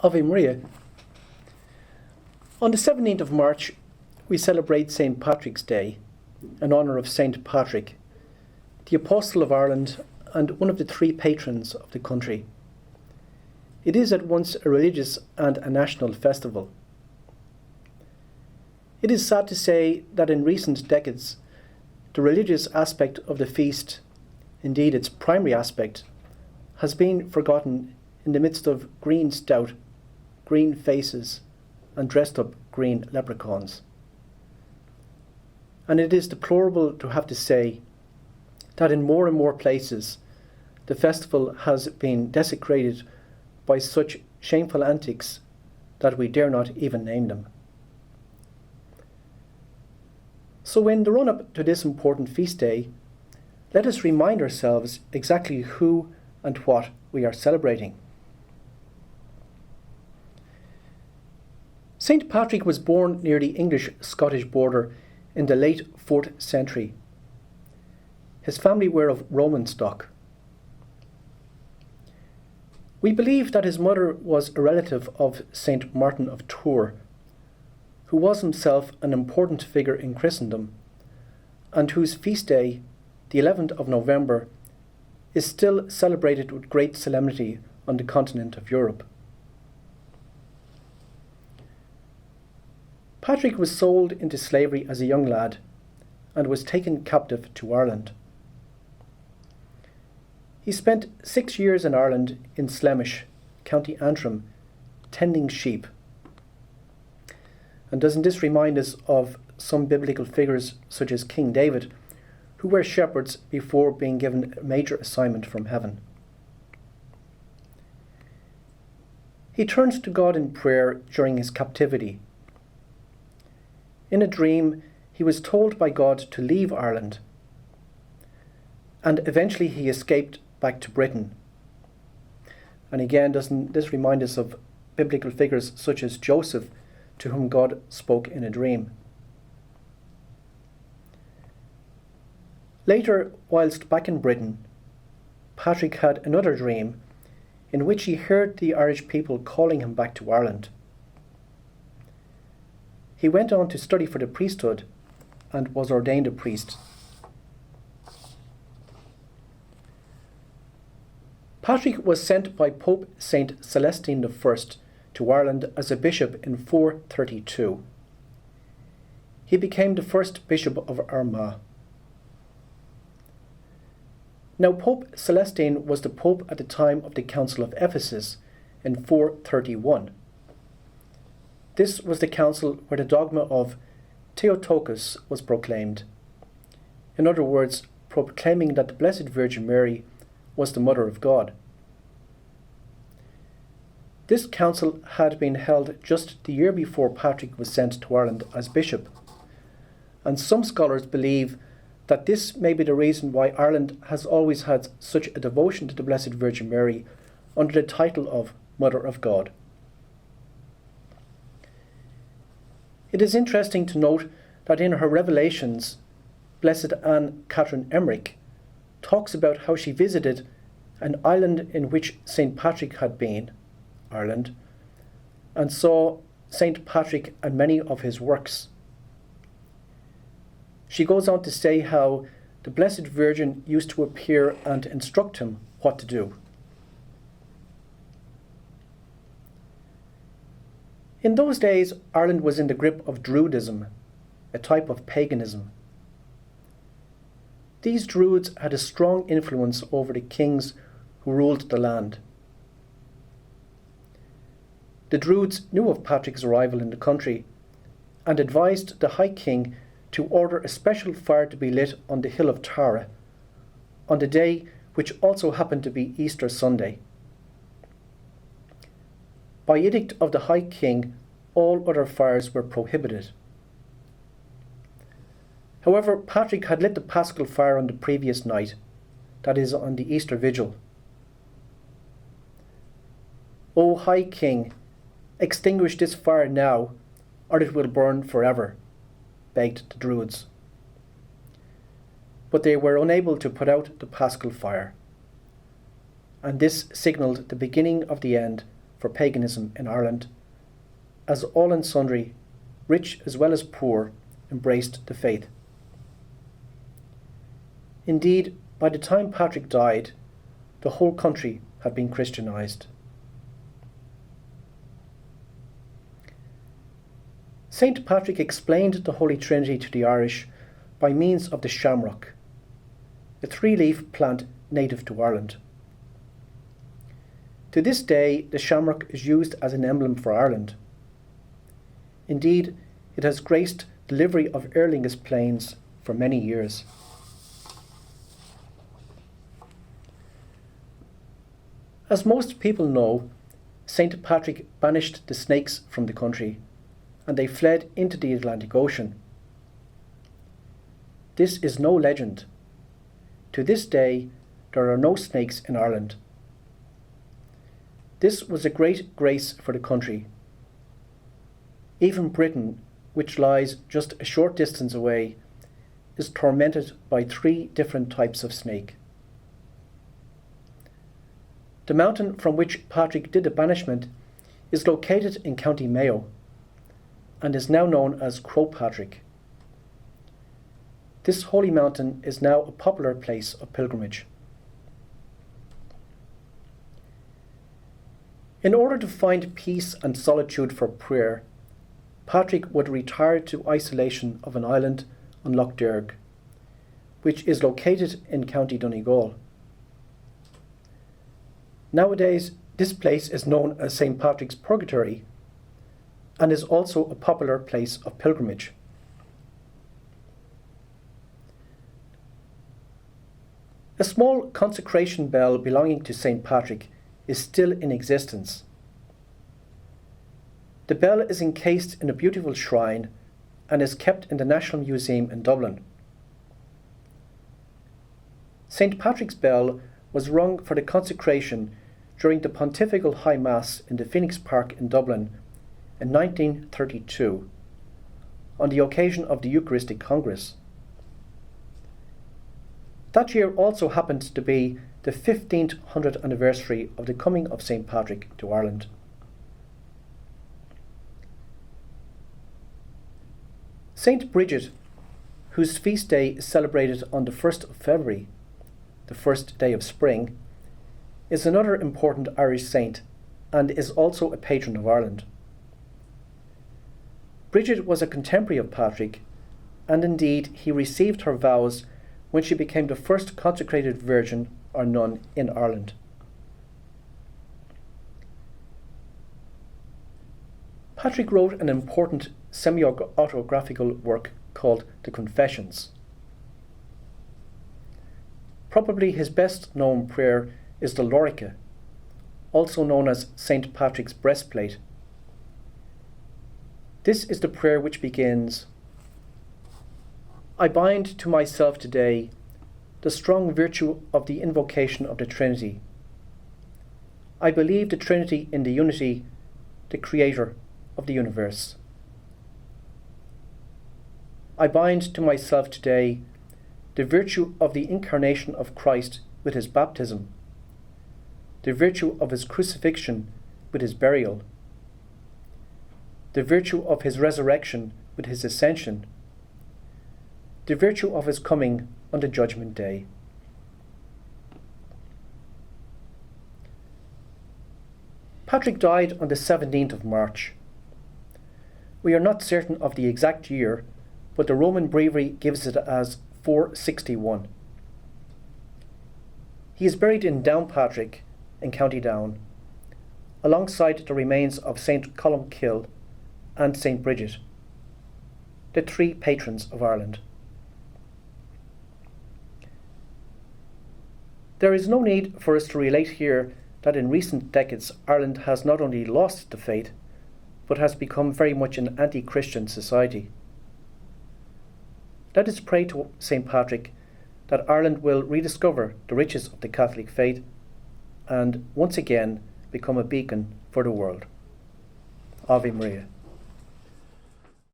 Ave Maria. On the 17th of March, we celebrate St. Patrick's Day, in honour of St. Patrick, the Apostle of Ireland and one of the three patrons of the country. It is at once a religious and a national festival. It is sad to say that in recent decades, the religious aspect of the feast, indeed its primary aspect, has been forgotten in the midst of green stout, green faces, and dressed up green leprechauns. And it is deplorable to have to say that in more and more places the festival has been desecrated by such shameful antics that we dare not even name them. So in the run-up to this important feast day, let us remind ourselves exactly who and what we are celebrating. St. Patrick was born near the English-Scottish border in the late 4th century. His family were of Roman stock. We believe that his mother was a relative of St. Martin of Tours, who was himself an important figure in Christendom, and whose feast day, the 11th of November, is still celebrated with great solemnity on the continent of Europe. Patrick was sold into slavery as a young lad and was taken captive to Ireland. He spent 6 years in Ireland in Slemish, County Antrim, tending sheep. And doesn't this remind us of some biblical figures such as King David, who were shepherds before being given a major assignment from heaven? He turned to God in prayer during his captivity. In a dream, he was told by God to leave Ireland, and eventually he escaped back to Britain. And again, doesn't this remind us of biblical figures such as Joseph, to whom God spoke in a dream? Later, whilst back in Britain, Patrick had another dream in which he heard the Irish people calling him back to Ireland. He went on to study for the priesthood and was ordained a priest. Patrick was sent by Pope St. Celestine I to Ireland as a bishop in 432. He became the first bishop of Armagh. Now Pope Celestine was the pope at the time of the Council of Ephesus in 431. This was the council where the dogma of Theotokos was proclaimed. In other words, proclaiming that the Blessed Virgin Mary was the Mother of God. This council had been held just the year before Patrick was sent to Ireland as bishop, and some scholars believe that this may be the reason why Ireland has always had such a devotion to the Blessed Virgin Mary under the title of Mother of God. It is interesting to note that in her revelations, Blessed Anne Catherine Emmerich talks about how she visited an island in which St. Patrick had been, Ireland, and saw St. Patrick and many of his works. She goes on to say how the Blessed Virgin used to appear and instruct him what to do. In those days, Ireland was in the grip of Druidism, a type of paganism. These Druids had a strong influence over the kings who ruled the land. The Druids knew of Patrick's arrival in the country and advised the High King to order a special fire to be lit on the hill of Tara, on the day which also happened to be Easter Sunday. By edict of the High King, all other fires were prohibited. However, Patrick had lit the Paschal fire on the previous night, that is, on the Easter Vigil. O High King, extinguish this fire now, or it will burn forever, begged the Druids. But they were unable to put out the Paschal fire, and this signalled the beginning of the end for paganism in Ireland, as all and sundry, rich as well as poor, embraced the faith. Indeed, by the time Patrick died, the whole country had been Christianized. St. Patrick explained the Holy Trinity to the Irish by means of the shamrock, a three-leaf plant native to Ireland. To this day, the shamrock is used as an emblem for Ireland. Indeed, it has graced the livery of Aer Lingus planes for many years. As most people know, St. Patrick banished the snakes from the country, and they fled into the Atlantic Ocean. This is no legend. To this day, there are no snakes in Ireland. This was a great grace for the country. Even Britain, which lies just a short distance away, is tormented by 3 different types of snake. The mountain from which Patrick did the banishment is located in County Mayo and is now known as Croagh Patrick. This holy mountain is now a popular place of pilgrimage. In order to find peace and solitude for prayer, Patrick would retire to isolation of an island on Lough Derg, which is located in County Donegal. Nowadays, this place is known as St. Patrick's Purgatory and is also a popular place of pilgrimage. A small consecration bell belonging to St. Patrick is still in existence. The bell is encased in a beautiful shrine and is kept in the National Museum in Dublin. St. Patrick's bell was rung for the consecration during the Pontifical High Mass in the Phoenix Park in Dublin in 1932, on the occasion of the Eucharistic Congress. That year also happened to be the 1500th anniversary of the coming of St. Patrick to Ireland. St. Bridget, whose feast day is celebrated on the 1st of February, the first day of spring, is another important Irish saint and is also a patron of Ireland. Bridget was a contemporary of Patrick, and indeed he received her vows when she became the first consecrated virgin or nun in Ireland. Patrick wrote an important semi-autographical work called The Confessions. Probably his best known prayer is the Lorica, also known as St. Patrick's breastplate. This is the prayer which begins, I bind to myself today the strong virtue of the invocation of the Trinity. I believe the Trinity in the unity, the Creator of the universe. I bind to myself today the virtue of the incarnation of Christ with his baptism, the virtue of his crucifixion with his burial, the virtue of his resurrection with his ascension, the virtue of his coming on the judgment day. Patrick died on the 17th of March. We are not certain of the exact year, but the Roman breviary gives it as 461. He is buried in Downpatrick in County Down, alongside the remains of St. Columkill and St. Bridget, the 3 patrons of Ireland. There is no need for us to relate here that in recent decades Ireland has not only lost the faith, but has become very much an anti-Christian society. Let us pray to St. Patrick that Ireland will rediscover the riches of the Catholic faith and once again become a beacon for the world. Ave Maria.